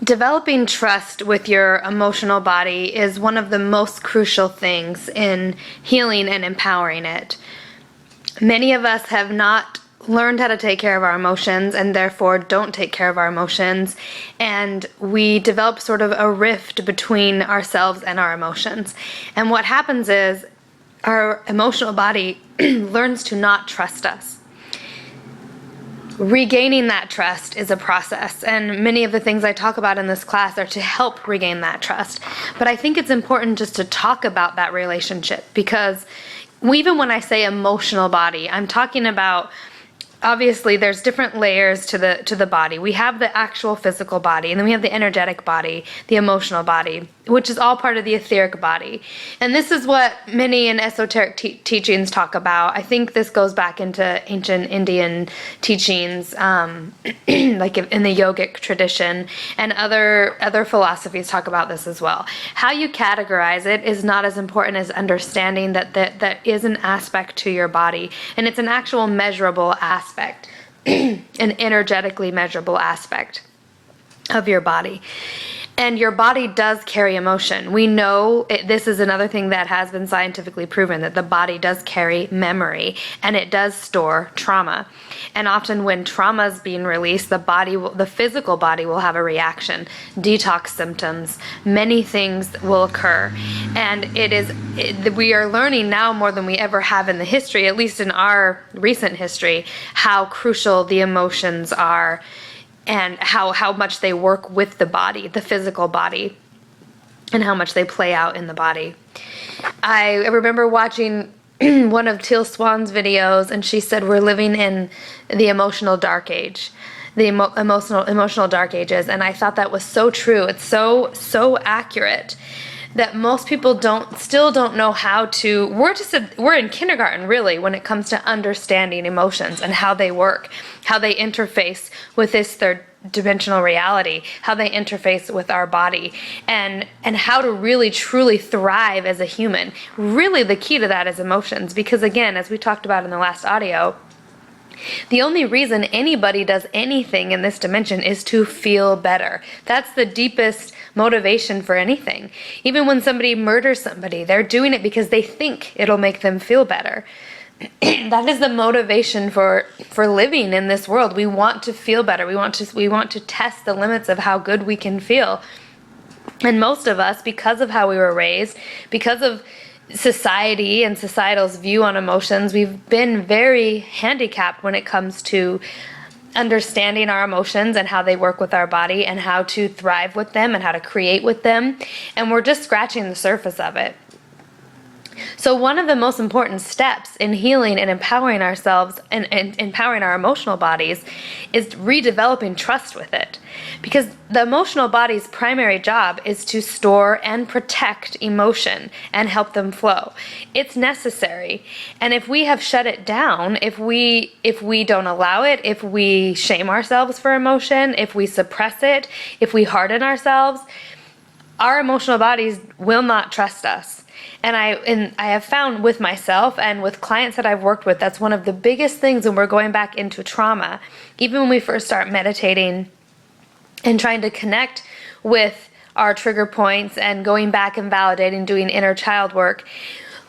Developing trust with your emotional body is one of the most crucial things in healing and empowering it. Many of us have not learned how to take care of our emotions and therefore don't take care of our emotions, and we develop sort of a rift between ourselves and our emotions. And what happens is our emotional body learns to not trust us. Regaining that trust is a process, and many of the things I talk about in this class are to help regain that trust. But I think it's important just to talk about that relationship, because even when I say emotional body, I'm talking about, obviously there's different layers to the body. We have the actual physical body, and then we have the energetic body, the emotional body, which is all part of the etheric body. And this is what many in esoteric teachings talk about. I think this goes back into ancient Indian teachings, like in the yogic tradition, and other philosophies talk about this as well. How you categorize it is not as important as understanding that is an aspect to your body, and it's an actual measurable aspect, an energetically measurable aspect of your body. And your body does carry emotion. We know this is another thing that has been scientifically proven, that the body does carry memory, and it does store trauma. And often when trauma is being released, the physical body will have a reaction, detox symptoms, many things will occur. And we are learning now more than we ever have in the history, at least in our recent history, how crucial the emotions are, and how much they work with the body, the physical body, and how much they play out in the body. I remember watching one of Teal Swan's videos, and she said we're living in the emotional dark age, the emotional dark ages, and I thought that was so true. It's so accurate, that most people still don't know how to. We're in kindergarten, really, when it comes to understanding emotions and how they work, how they interface with this third dimensional reality, how they interface with our body, and how to really truly thrive as a human. Really, the key to that is emotions, because again, as we talked about in the last audio, the only reason anybody does anything in this dimension is to feel better. That's the deepest motivation for anything. Even when somebody murders somebody, they're doing it because they think it'll make them feel better. That is the motivation for living in this world. We want to feel better. We want to test the limits of how good we can feel. And most of us, because of how we were raised, because of society and societal's view on emotions, we've been very handicapped when it comes to understanding our emotions and how they work with our body and how to thrive with them and how to create with them. And we're just scratching the surface of it. So one of the most important steps in healing and empowering ourselves and empowering our emotional bodies is redeveloping trust with it. Because the emotional body's primary job is to store and protect emotion and help them flow. It's necessary. And if we have shut it down, if we don't allow it, if we shame ourselves for emotion, if we suppress it, if we harden ourselves, our emotional bodies will not trust us. And I have found with myself and with clients that I've worked with, that's one of the biggest things when we're going back into trauma. Even when we first start meditating and trying to connect with our trigger points and going back and validating, doing inner child work,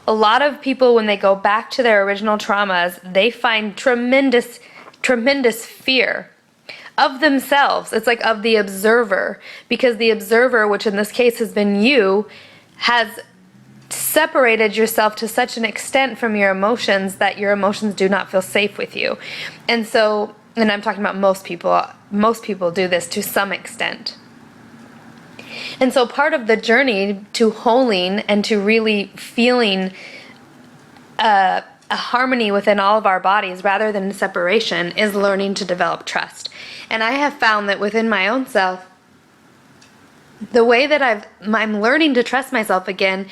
a lot of people, when they go back to their original traumas, they find tremendous fear of themselves. It's like of the observer, because the observer, which in this case has been you, has separated yourself to such an extent from your emotions that your emotions do not feel safe with you. And I'm talking about most people do this to some extent. And so part of the journey to holding and to really feeling a harmony within all of our bodies rather than separation is learning to develop trust. And I have found that within my own self, the way that I'm learning to trust myself again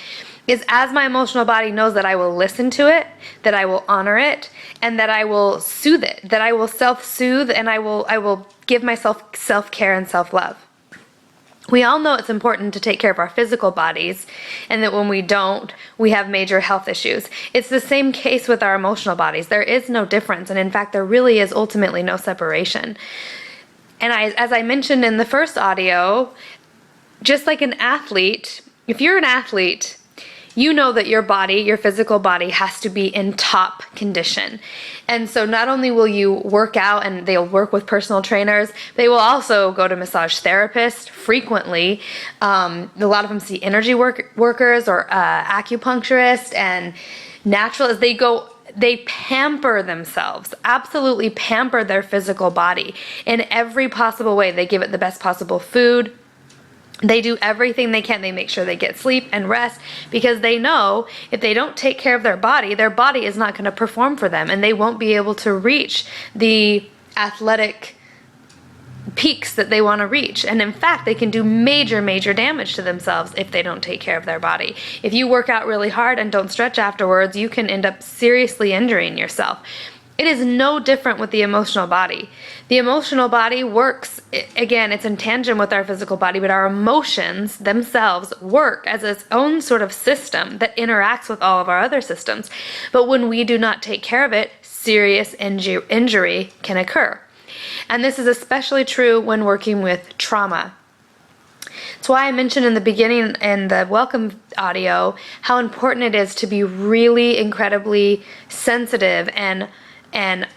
is as my emotional body knows that I will listen to it, that I will honor it, and that I will soothe it, that I will self-soothe, and I will give myself self-care and self-love. We all know it's important to take care of our physical bodies, and that when we don't, we have major health issues. It's the same case with our emotional bodies. There is no difference, and in fact, there really is ultimately no separation. And as I mentioned in the first audio, just like an athlete, if you're an athlete, you know that your body, your physical body, has to be in top condition. And so not only will you work out and they'll work with personal trainers, they will also go to massage therapists frequently. A lot of them see energy workers or acupuncturists and naturalists. They pamper themselves, absolutely pamper their physical body in every possible way. They give it the best possible food. They do everything they can. They make sure they get sleep and rest because they know if they don't take care of their body is not going to perform for them and they won't be able to reach the athletic peaks that they want to reach. And in fact, they can do major, major damage to themselves if they don't take care of their body. If you work out really hard and don't stretch afterwards, you can end up seriously injuring yourself. It is no different with the emotional body. The emotional body works, again, it's in tandem with our physical body, but our emotions themselves work as its own sort of system that interacts with all of our other systems. But when we do not take care of it, serious injury can occur. And this is especially true when working with trauma. That's why I mentioned in the beginning in the welcome audio how important it is to be really incredibly sensitive and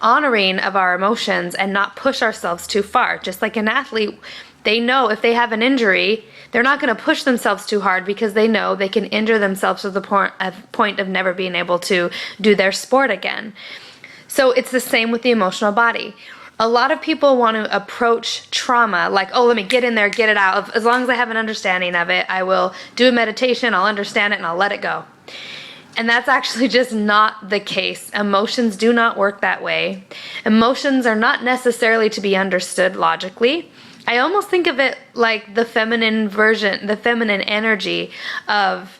honoring of our emotions and not push ourselves too far. Just like an athlete, they know if they have an injury, they're not going to push themselves too hard because they know they can injure themselves to the point of never being able to do their sport again. So it's the same with the emotional body. A lot of people want to approach trauma like, oh, let me get in there, get it out. As long as I have an understanding of it, I will do a meditation, I'll understand it, and I'll let it go. And that's actually just not the case. Emotions do not work that way. Emotions are not necessarily to be understood logically. I almost think of it like the feminine version, the feminine energy of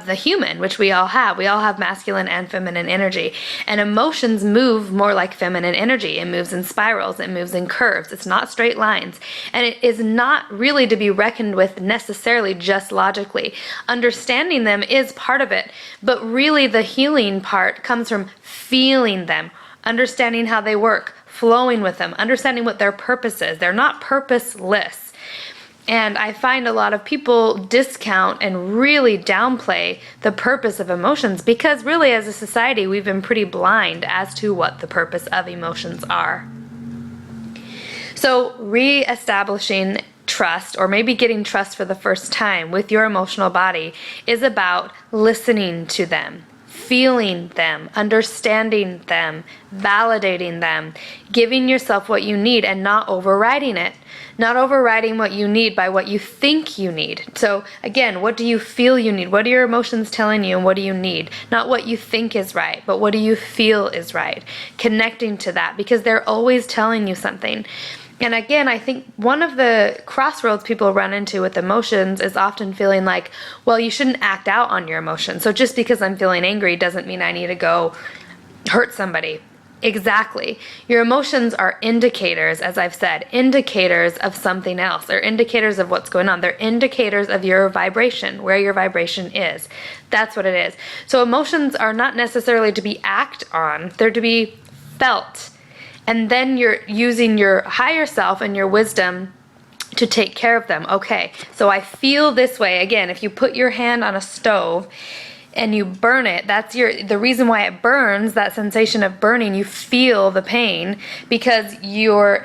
the human, which we all have. We all have masculine and feminine energy. And emotions move more like feminine energy. It moves in spirals. It moves in curves. It's not straight lines. And it is not really to be reckoned with necessarily just logically. Understanding them is part of it. But really the healing part comes from feeling them, understanding how they work, flowing with them, understanding what their purpose is. They're not purposeless. And I find a lot of people discount and really downplay the purpose of emotions because really as a society we've been pretty blind as to what the purpose of emotions are. So reestablishing trust, or maybe getting trust for the first time with your emotional body, is about listening to them, feeling them, understanding them, validating them, giving yourself what you need and not overriding it. Not overriding what you need by what you think you need. So again, what do you feel you need? What are your emotions telling you and what do you need? Not what you think is right, but what do you feel is right? Connecting to that because they're always telling you something. And again, I think one of the crossroads people run into with emotions is often feeling like, well, you shouldn't act out on your emotions. So just because I'm feeling angry doesn't mean I need to go hurt somebody. Exactly. Your emotions are indicators, as I've said, indicators of something else. They're indicators of what's going on. They're indicators of your vibration, where your vibration is. That's what it is. So emotions are not necessarily to be acted on. They're to be felt. And then you're using your higher self and your wisdom to take care of them. Okay, so I feel this way. Again, if you put your hand on a stove and you burn it, that's the reason why it burns, that sensation of burning, you feel the pain because your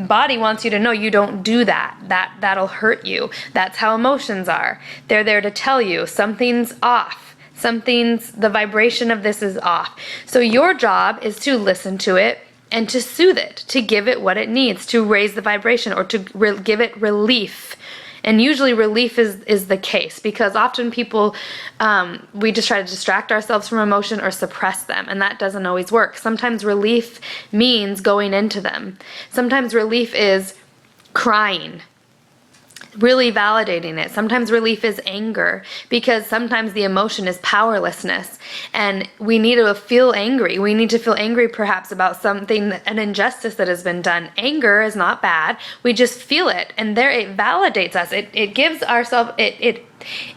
body wants you to know you don't do that. That'll hurt you. That's how emotions are. They're there to tell you something's off. The vibration of this is off. So your job is to listen to it and to soothe it, to give it what it needs, to raise the vibration or to give it relief. And usually relief is the case because often people, we just try to distract ourselves from emotion or suppress them, and that doesn't always work. Sometimes relief means going into them. Sometimes relief is crying, really validating it. Sometimes relief is anger because sometimes the emotion is powerlessness and we need to feel angry. We need to feel angry perhaps about something, an injustice that has been done. Anger is not bad. We just feel it and there it validates us. It gives ourselves, it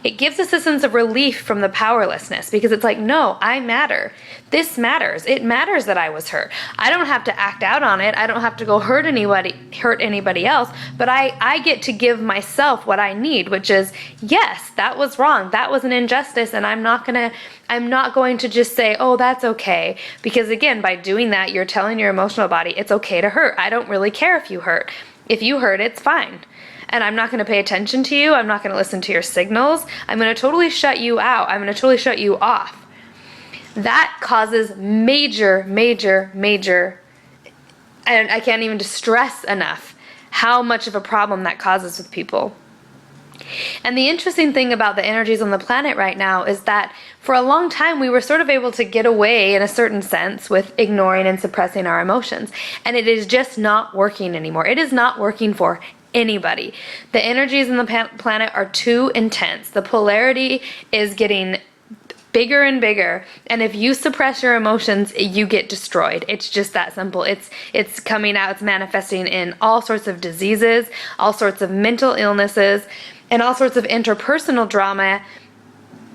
It gives us a sense of relief from the powerlessness, because it's like, no, I matter. This matters. It matters that I was hurt. I don't have to act out on it. I don't have to go hurt anybody else, but I get to give myself what I need, which is, yes, that was wrong. That was an injustice, and I'm not going to just say, oh, that's okay. Because again, by doing that, you're telling your emotional body it's okay to hurt. I don't really care if you hurt. If you hurt, it's fine. And I'm not going to pay attention to you. I'm not going to listen to your signals. I'm going to totally shut you out. I'm going to totally shut you off. That causes major, and I can't even stress enough how much of a problem that causes with people. And the interesting thing about the energies on the planet right now is that for a long time we were sort of able to get away in a certain sense with ignoring and suppressing our emotions. And it is just not working anymore. It is not working for anybody. The energies in the planet are too intense. The polarity is getting bigger and bigger, and if you suppress your emotions, you get destroyed. It's just that simple. It's coming out, it's manifesting in all sorts of diseases, all sorts of mental illnesses, and all sorts of interpersonal drama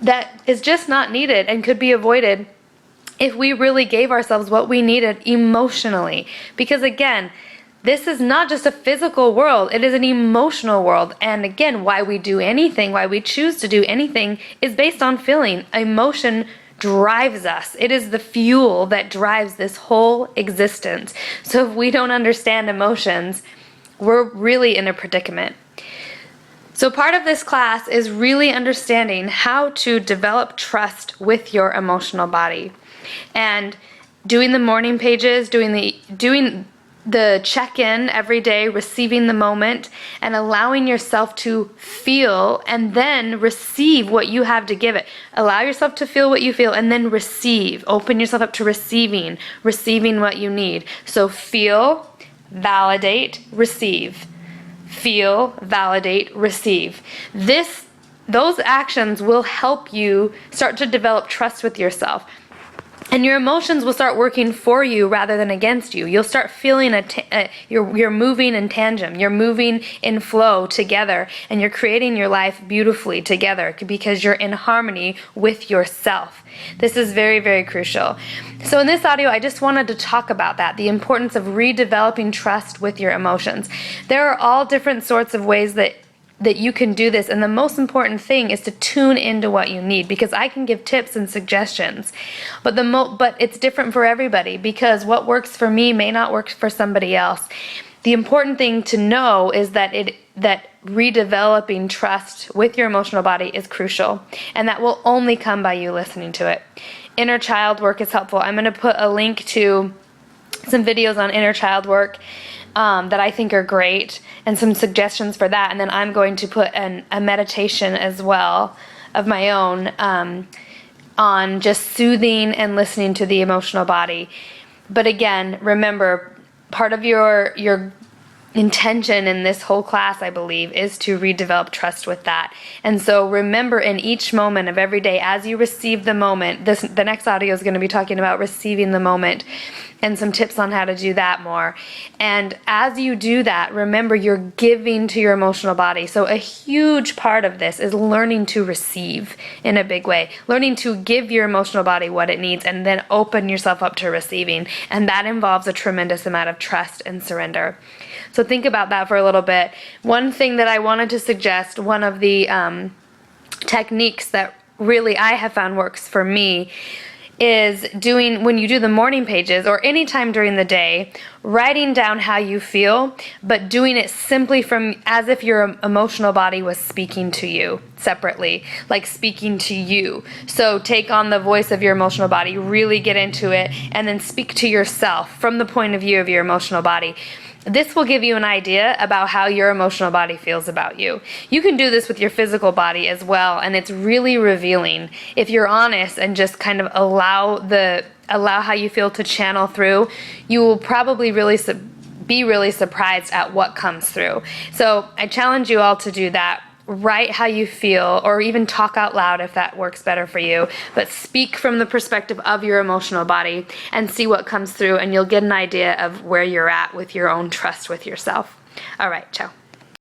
that is just not needed and could be avoided if we really gave ourselves what we needed emotionally. Because again, this is not just a physical world, it is an emotional world. And again, why we do anything, why we choose to do anything is based on feeling. Emotion drives us. It is the fuel that drives this whole existence. So if we don't understand emotions, we're really in a predicament. So part of this class is really understanding how to develop trust with your emotional body. And doing the morning pages, doing the check-in every day, receiving the moment, and allowing yourself to feel and then receive what you have to give it. Allow yourself to feel what you feel and then receive. Open yourself up to receiving what you need. So feel, validate, receive. Feel, validate, receive. Those actions will help you start to develop trust with yourself. And your emotions will start working for you rather than against you. You'll start feeling you're moving in tandem. You're moving in flow together, and you're creating your life beautifully together because you're in harmony with yourself. This is very, very crucial. So in this audio, I just wanted to talk about that, the importance of redeveloping trust with your emotions. There are all different sorts of ways that you can do this, and the most important thing is to tune into what you need, because I can give tips and suggestions, but it's different for everybody, because what works for me may not work for somebody else. The important thing to know is that redeveloping trust with your emotional body is crucial, and that will only come by you listening to it. Inner child work is helpful. I'm going to put a link to some videos on inner child work that I think are great, and some suggestions for that. And then I'm going to put a meditation as well of my own on just soothing and listening to the emotional body. But again, remember, part of your intention in this whole class, I believe, is to redevelop trust with that. And so remember, in each moment of every day, as you receive the moment, the next audio is going to be talking about receiving the moment and some tips on how to do that more. And as you do that, remember, you're giving to your emotional body. So a huge part of this is learning to receive in a big way, learning to give your emotional body what it needs, and then open yourself up to receiving. And that involves a tremendous amount of trust and surrender. So think about that for a little bit. One thing that I wanted to suggest, one of the techniques that really I have found works for me, is when you do the morning pages or any time during the day, writing down how you feel, but doing it simply from as if your emotional body was speaking to you separately, like speaking to you. So take on the voice of your emotional body, really get into it, and then speak to yourself from the point of view of your emotional body. This will give you an idea about how your emotional body feels about you. You can do this with your physical body as well, and it's really revealing. If you're honest and just kind of allow how you feel to channel through, you will probably be really surprised at what comes through. So I challenge you all to do that. Write how you feel, or even talk out loud if that works better for you, but speak from the perspective of your emotional body and see what comes through, and you'll get an idea of where you're at with your own trust with yourself. All right, ciao.